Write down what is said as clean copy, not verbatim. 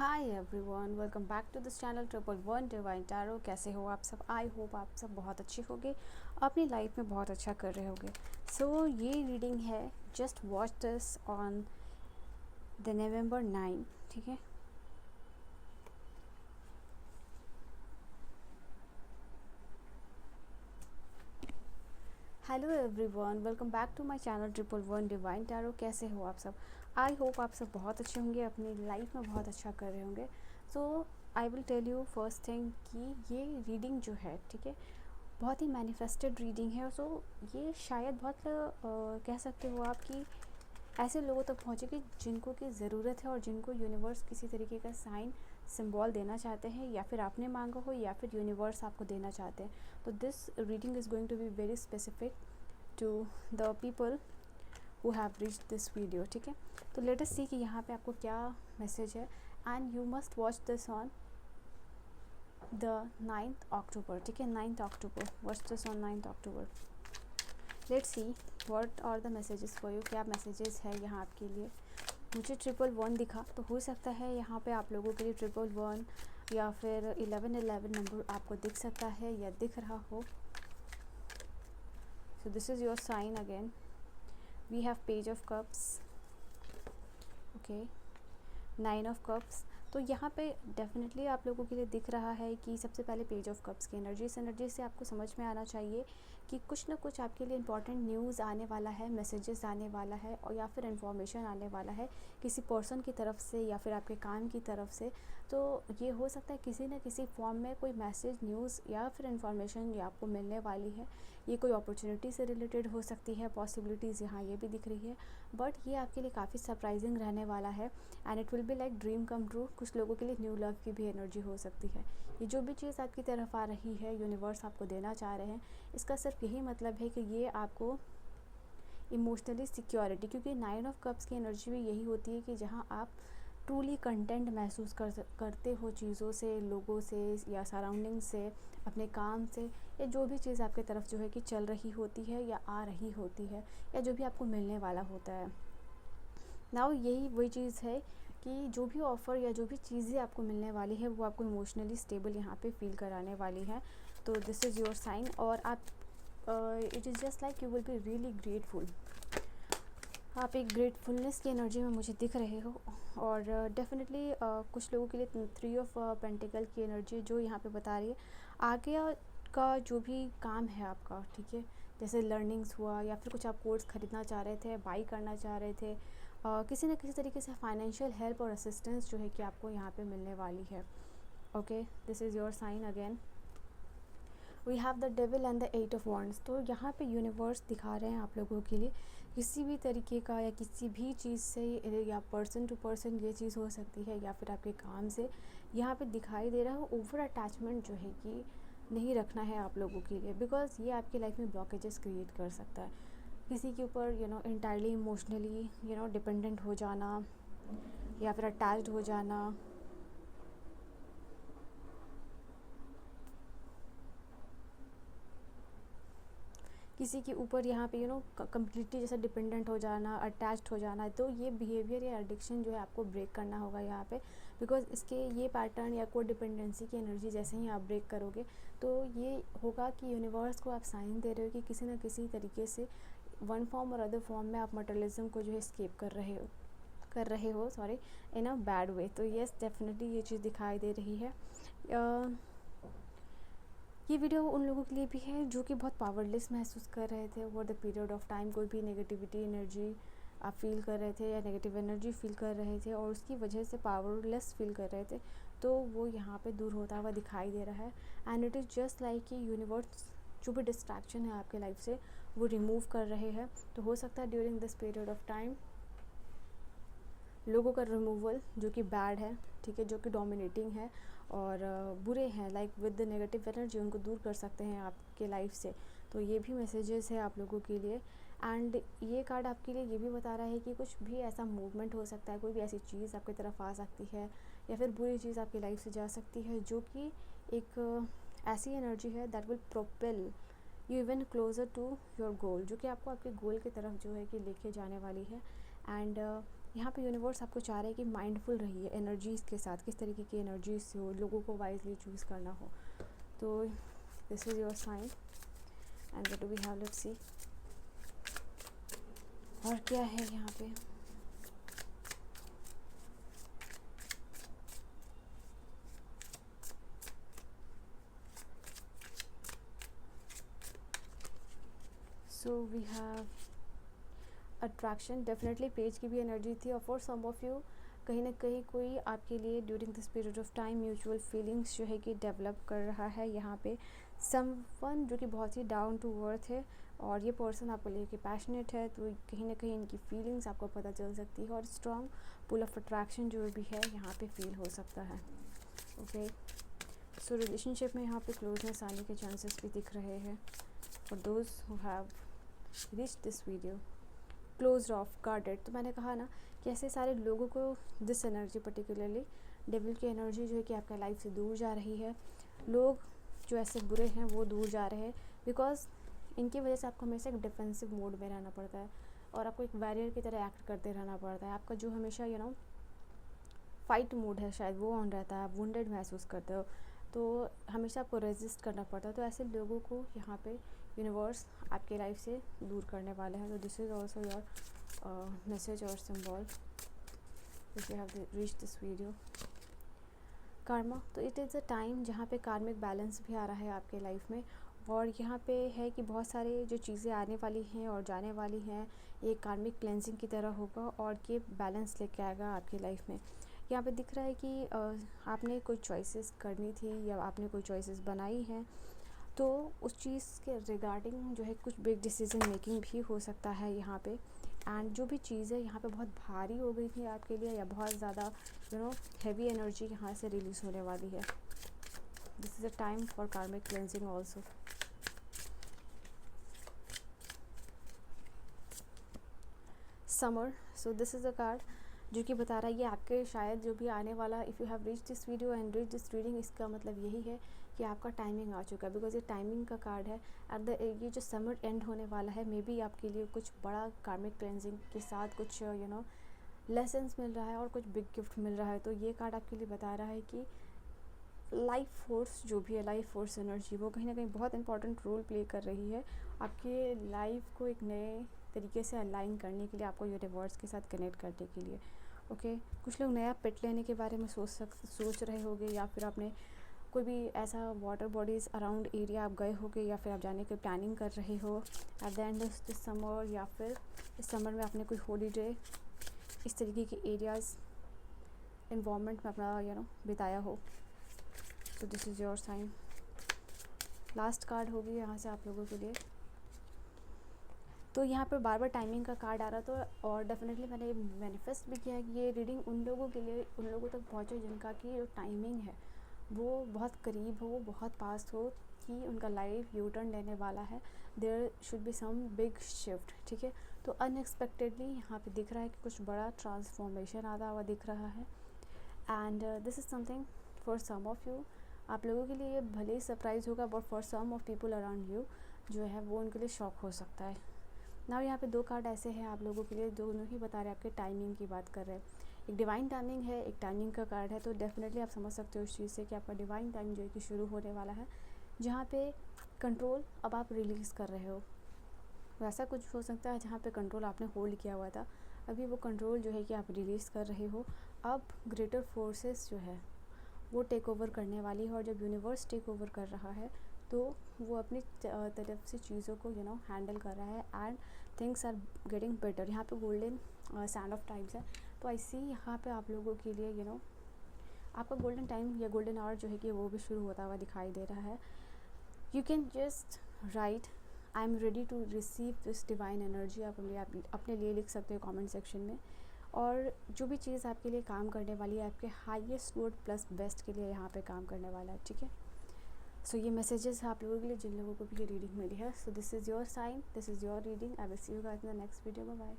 Hi everyone, welcome back to this channel triple one divine tarot. कैसे हो आप सब? आई होप आप सब बहुत अच्छे होंगे, अपनी लाइफ में बहुत अच्छा कर रहे होंगे। सो ये रीडिंग है, just watch this on the November 9, ठीक है। Hello everyone, welcome back to my channel triple one divine tarot. कैसे हो आप सब? आई होप आप सब बहुत अच्छे होंगे, अपनी लाइफ में बहुत अच्छा कर रहे होंगे। So I will tell you first thing कि ये रीडिंग जो है, ठीक है, बहुत ही मैनिफेस्टेड रीडिंग है। सो ये शायद बहुत कह सकते हो आप कि ऐसे लोगों तक पहुँचेगी जिनको की ज़रूरत है और जिनको यूनिवर्स किसी तरीके का साइन सिंबल देना चाहते हैं, या फिर आपने मांगा हो या फिर यूनिवर्स आपको देना चाहते हैं। तो this reading is going to be very specific to the people who have reached this video, ठीक है। तो लेट अस सी कि यहाँ पे आपको क्या मैसेज है, and you must watch this on the 9th October, ठीक है। 9th October, watch this on 9th October. Let's see what are the messages for you. क्या मैसेजेस है यहाँ आपके लिए? मुझे 111 दिखा, तो हो सकता है यहाँ पे आप लोगों के लिए 111 या फिर 1111 नंबर आपको दिख सकता है या दिख रहा हो। So this is your sign again. We have page of cups, okay, 9 of cups. तो यहाँ पे डेफिनेटली आप लोगों के लिए दिख रहा है कि सबसे पहले पेज ऑफ कप्स की एनर्जी, इस एनर्जी से आपको समझ में आना चाहिए कि कुछ ना कुछ आपके लिए इंपॉर्टेंट न्यूज़ आने वाला है, मैसेजेस आने वाला है, और या फिर इन्फॉर्मेशन आने वाला है किसी पर्सन की तरफ से या फिर आपके काम की तरफ से। तो ये हो सकता है किसी न किसी फॉर्म में कोई मैसेज, न्यूज़ या फिर इन्फॉर्मेशन ये आपको मिलने वाली है। ये कोई अपॉर्चुनिटी से रिलेटेड हो सकती है, पॉसिबिलिटीज़ यहाँ ये भी दिख रही है, बट ये आपके लिए काफ़ी सरप्राइजिंग रहने वाला है and it will be like dream come true. कुछ लोगों के लिए न्यू लव की भी एनर्जी हो सकती है। ये जो भी चीज़ आपकी तरफ आ रही है, यूनिवर्स आपको देना चाह रहे हैं, इसका सिर्फ यही मतलब है कि ये आपको इमोशनली सिक्योरिटी, क्योंकि 9 ऑफ कप्स की एनर्जी भी यही होती है कि जहाँ आप ट्रूली कंटेंट महसूस करते हो चीज़ों से, लोगों से या सराउंडिंग से, अपने काम से, या जो भी चीज़ आपके तरफ जो है कि चल रही होती है या आ रही होती है, या जो भी आपको मिलने वाला होता है। नाउ यही वही चीज़ है कि जो भी ऑफ़र या जो भी चीज़ें आपको मिलने वाली है वो आपको इमोशनली स्टेबल यहाँ पे फील कराने वाली है। तो दिस इज़ योर साइन, और आप it is just like you will be really grateful. आप एक ग्रेटफुलनेस की एनर्जी में मुझे दिख रहे हो, और डेफिनेटली कुछ लोगों के लिए 3 ऑफ पेंटिकल की एनर्जी जो यहाँ पे बता रही है आगे का जो भी काम है आपका, ठीक है, जैसे लर्निंग्स हुआ या फिर कुछ आप कोर्स ख़रीदना चाह रहे थे, बाई करना चाह रहे थे, किसी न किसी तरीके से फाइनेंशियल हेल्प और असिस्टेंस जो है कि आपको यहाँ पे मिलने वाली है। Okay, this is your sign again. We have the devil and the 8 of wands. तो यहाँ पे यूनिवर्स दिखा रहे हैं आप लोगों के लिए किसी भी तरीके का या किसी भी चीज़ से, या पर्सन टू पर्सन ये चीज़ हो सकती है, या फिर आपके काम से यहाँ पे दिखाई दे रहा है ओवर अटैचमेंट जो है कि नहीं रखना है आप लोगों के लिए, बिकॉज ये आपकी लाइफ में ब्लॉकेजेस क्रिएट कर सकता है। किसी के ऊपर इंटायरली इमोशनली डिपेंडेंट हो जाना या फिर अटैच्ड हो जाना, किसी के ऊपर यहाँ पे कम्प्लीटली जैसे डिपेंडेंट हो जाना, अटैच्ड हो जाना। तो ये बिहेवियर या एडिक्शन जो है आपको ब्रेक करना होगा यहाँ पे, बिकॉज इसके ये पैटर्न या कोई डिपेंडेंसी की एनर्जी जैसे ही आप ब्रेक करोगे तो ये होगा कि यूनिवर्स को आप साइन दे रहे हो कि किसी न किसी तरीके से वन फॉर्म और अदर फॉर्म में आप मटेरियलिज्म को जो है स्केप कर रहे हो sorry, in a bad way. तो येस, डेफिनेटली ये चीज़ दिखाई दे रही है। ये वीडियो उन लोगों के लिए भी है जो कि बहुत पावरलेस महसूस कर रहे थे over the period of time. कोई भी नेगेटिविटी एनर्जी आप फील कर रहे थे या नेगेटिव एनर्जी फील कर रहे थे और उसकी वजह से पावरलेस फील कर रहे थे, तो वो यहाँ पे दूर होता हुआ दिखाई दे रहा है। And it is just like कि यूनिवर्स जो भी डिस्ट्रैक्शन है आपके लाइफ से वो रिमूव कर रहे हैं। तो हो सकता है during this period of time लोगों का रिमूवल जो कि बैड है, ठीक है, जो कि डोमिनेटिंग है और बुरे हैं, like with the negative energy, उनको दूर कर सकते हैं आपके लाइफ से। तो ये भी मैसेजेस है आप लोगों के लिए। एंड ये कार्ड आपके लिए ये भी बता रहा है कि कुछ भी ऐसा मूवमेंट हो सकता है, कोई भी ऐसी चीज़ आपकी तरफ आ सकती है या फिर बुरी चीज़ आपकी लाइफ से जा सकती है, जो कि एक ऐसी एनर्जी है that will propel you even closer to your goal, जो कि आपको आपके गोल की तरफ जो है कि लेके जाने वाली है। एंड यहाँ पे यूनिवर्स आपको चाह रहा है कि माइंडफुल रहिए एनर्जीज़ के साथ, किस तरीके की एनर्जीज से हो, लोगों को वाइजली चूज़ करना हो। तो this is your sign and what do we have, let's see और क्या है यहाँ पे। So we have attraction, definitely page की भी एनर्जी थी। और फॉर सम ऑफ यू कहीं ना कहीं कोई आपके लिए during this period of time mutual feelings जो है कि डेवलप कर रहा है। यहाँ पे समवन जो कि बहुत ही डाउन टू अर्थ है और ये पर्सन आपको लेके पैशनेट है, तो कहीं ना कहीं इनकी फीलिंग्स आपको पता चल सकती है और स्ट्रॉन्ग पुल ऑफ अट्रैक्शन जो भी है यहाँ पे फील हो सकता है। ओके, सो रिलेशनशिप में यहाँ पे क्लोजनेस आने के चांसेस भी दिख रहे हैं for those who have reached this video. Close of, guarded, तो मैंने कहा ना कि ऐसे सारे लोगों को दिस एनर्जी पर्टिकुलरली डेविल की एनर्जी जो है कि आपका लाइफ से दूर जा रही है। लोग जो ऐसे बुरे हैं वो दूर जा रहे हैं बिकॉज इनकी वजह से आपको हमेशा एक डिफेंसिव मोड में रहना पड़ता है और आपको एक वॉरियर की तरह एक्ट करते रहना पड़ता है। आपका जो हमेशा फाइट मोड है शायद वो ऑन रहता है, आप वुंडेड महसूस करते हो, तो हमेशा आपको रेजिस्ट करना पड़ता है। तो ऐसे लोगों को यहाँ पे यूनिवर्स आपके लाइफ से दूर करने वाले हैं। तो this is also your message और symbol if you have reached this video. Karma, तो इट इज़ अ टाइम जहाँ पे कार्मिक बैलेंस भी आ रहा है आपके लाइफ में और यहाँ पे है कि बहुत सारे जो चीज़ें आने वाली हैं और जाने वाली हैं, ये कार्मिक क्लेंजिंग की तरह होगा और ये बैलेंस लेके आएगा आपकी लाइफ में। यहाँ पे दिख रहा है कि आपने कोई चॉइसेस करनी थी या आपने कोई चॉइसेस बनाई हैं, तो उस चीज़ के रिगार्डिंग जो है कुछ बिग डिसीजन मेकिंग भी हो सकता है यहाँ पे। एंड जो भी चीज़ें यहाँ पे बहुत भारी हो गई थी आपके लिए या बहुत ज़्यादा हैवी एनर्जी यहाँ से रिलीज़ होने वाली है। This is a time for karmic cleansing also. Summer, so this is a card जो कि बता रहा है ये आपके शायद जो भी आने वाला, if you have reach this video and reach this reading, इसका मतलब यही है कि आपका टाइमिंग आ चुका है बिकॉज ये टाइमिंग का कार्ड है। एट द ये जो समर एंड होने वाला है, मे बी आपके लिए कुछ बड़ा कार्मिक क्लेंजिंग के साथ कुछ लेसन्स मिल रहा है और कुछ बिग गिफ्ट मिल रहा है। तो ये कार्ड आपके लिए बता रहा है कि लाइफ फोर्स जो भी है, लाइफ फोर्स एनर्जी, वो कहीं ना कहीं बहुत इंपॉर्टेंट रोल प्ले कर रही है आपके लाइफ को एक नए तरीके से अलाइन करने के लिए, आपको यूनिवर्स के साथ कनेक्ट करने के लिए। ओके, कुछ लोग नया पेट लेने के बारे में सोच रहे होंगे या फिर आपने कोई भी ऐसा वाटर बॉडीज़ अराउंड एरिया आप गए होंगे या फिर आप जाने की प्लानिंग कर रहे हो at the end of this summer, या फिर इस समर में आपने कोई हॉलीडे इस तरीके के एरियाज़ इन्वायरमेंट में अपना बिताया हो। तो this is your sign. Last card होगी यहाँ से आप लोगों के लिए। तो यहाँ पर बार बार टाइमिंग का कार्ड आ रहा था और डेफिनेटली मैंने ये मैनिफेस्ट भी किया कि ये रीडिंग उन लोगों के लिए, उन लोगों तक पहुँचे जिनका की जो टाइमिंग है वो बहुत करीब हो, वो बहुत पास हो कि उनका लाइफ यू टर्न लेने वाला है। There should be some big shift, ठीक है। तो अनएक्सपेक्टेडली यहाँ पे दिख रहा है कि कुछ बड़ा ट्रांसफॉर्मेशन आता हुआ दिख रहा है and this is something for some of you. आप लोगों के लिए भले ही सरप्राइज़ होगा but for some of people around you जो है वो उनके लिए शॉक हो सकता है। ना यहाँ पे दो कार्ड ऐसे हैं आप लोगों के लिए, दोनों ही बता रहे हैं आपके टाइमिंग की बात कर रहे हैं। एक डिवाइन टाइमिंग है, एक टाइमिंग का कार्ड है। तो डेफिनेटली आप समझ सकते हो उस चीज़ से कि आपका डिवाइन टाइम जो है कि शुरू होने वाला है, जहाँ पे कंट्रोल अब आप रिलीज़ कर रहे हो। वैसा कुछ हो सकता है जहाँ पे कंट्रोल आपने होल्ड किया हुआ था, अभी वो कंट्रोल जो है कि आप रिलीज़ कर रहे हो। अब ग्रेटर फोर्सेस जो है वो टेक ओवर करने वाली है और जब यूनिवर्स टेक ओवर कर रहा है तो वो अपनी तरफ से चीज़ों को हैंडल कर रहा है and things are getting better. यहाँ पे गोल्डन सैंड ऑफ टाइम्स है। तो आई सी यहाँ पे आप लोगों के लिए आपका गोल्डन टाइम या गोल्डन आवर जो है कि वो भी शुरू होता हुआ दिखाई दे रहा है। You can just write I am ready to receive this divine energy, आप अपने लिए लिख सकते हो कमेंट सेक्शन में। और जो भी चीज़ आपके लिए काम करने वाली है, आपके हाईएस्ट गुड प्लस बेस्ट के लिए यहाँ पे काम करने वाला है, ठीक है। सो ये मैसेजेस आप लोगों के लिए जिन लोगों को भी ये रीडिंग मिली है। So this is your sign, this is your reading. I will see you guys in the next video. Bye bye.